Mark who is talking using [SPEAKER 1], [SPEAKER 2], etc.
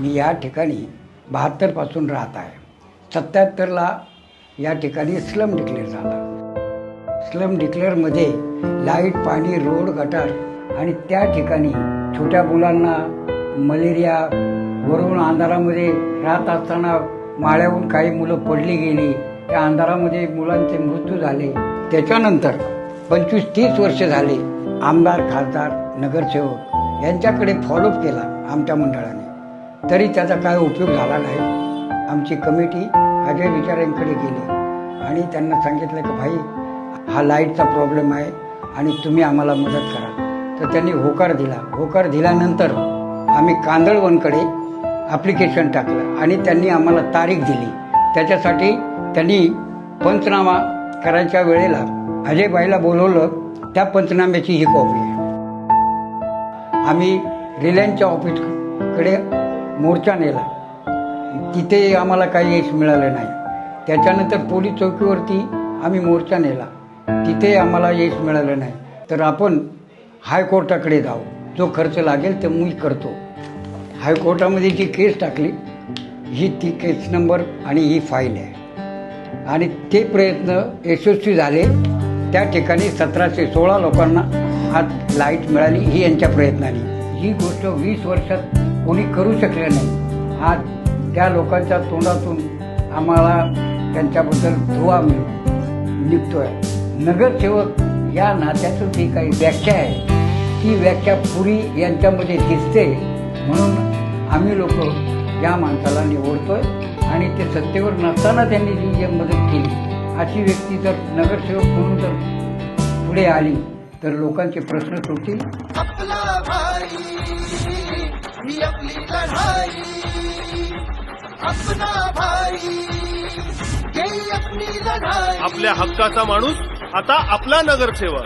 [SPEAKER 1] मी या ठिकाणी 72 पासून राहत आहे. 77ला या ठिकाणी स्लम डिक्लेअर झाला. स्लम डिक्लेअरमध्ये लाईट, पाणी, रोड, गटार आणि त्या ठिकाणी छोट्या मुलांना मलेरिया, वरून अंधारामध्ये राहत असताना माळ्याहून काही मुलं पडली गेली. त्या अंधारामध्ये मुलांचे मृत्यू झाले. त्याच्यानंतर 25-30 वर्ष झाले आमदार, खासदार, नगरसेवक यांच्याकडे फॉलोअप केला आमच्या मंडळाने, तरी त्याचा काय उपयोग झाला नाही. आमची कमिटी अजय विचारांकडे गेली आणि त्यांना सांगितलं की भाई हा लाईटचा प्रॉब्लेम आहे आणि तुम्ही आम्हाला मदत करा. तर त्यांनी होकार दिला. होकार दिल्यानंतर आम्ही कांदळवनकडे ॲप्लिकेशन टाकलं आणि त्यांनी आम्हाला तारीख दिली. त्याच्यासाठी त्यांनी पंचनामा करायच्या वेळेला अजयबाईला बोलवलं. त्या पंचनाम्याची ही कॉपी आहे. आम्ही रिलायन्सच्या ऑफिसकडे मोर्चा नेला, तिथे आम्हाला काही यश मिळालं नाही. त्याच्यानंतर पोलीस चौकीवरती आम्ही मोर्चा नेला, तिथे आम्हाला यश मिळालं नाही. तर आपण हायकोर्टाकडे जाऊ, जो खर्च लागेल ते मी करतो. हायकोर्टामध्ये जी केस टाकली, ही ती केस नंबर आणि ही फाईल आहे. आणि ते प्रयत्न यशस्वी झाले. त्या ठिकाणी 1716 लोकांना आज लाईट मिळाली, ही यांच्या प्रयत्नाने. ही गोष्ट 20 वर्षात कोणी करू शकले नाही. आज त्या लोकांच्या तोंडातून आम्हाला त्यांच्याबद्दल दुवा निघतोय. नगरसेवक या नात्यातून जी काही व्याख्या आहे, ती व्याख्या पुरी यांच्यामध्ये दिसते. म्हणून आम्ही लोक या माणसाला निवडतोय आणि ते सत्तेवर नसताना त्यांनी जी मदत केली, अशी व्यक्ती जर नगरसेवक म्हणून जर पुढे आली तर लोकांचे प्रश्न सुटतील.
[SPEAKER 2] आपल्या हक्काचा माणूस आता आपला नगरसेवक.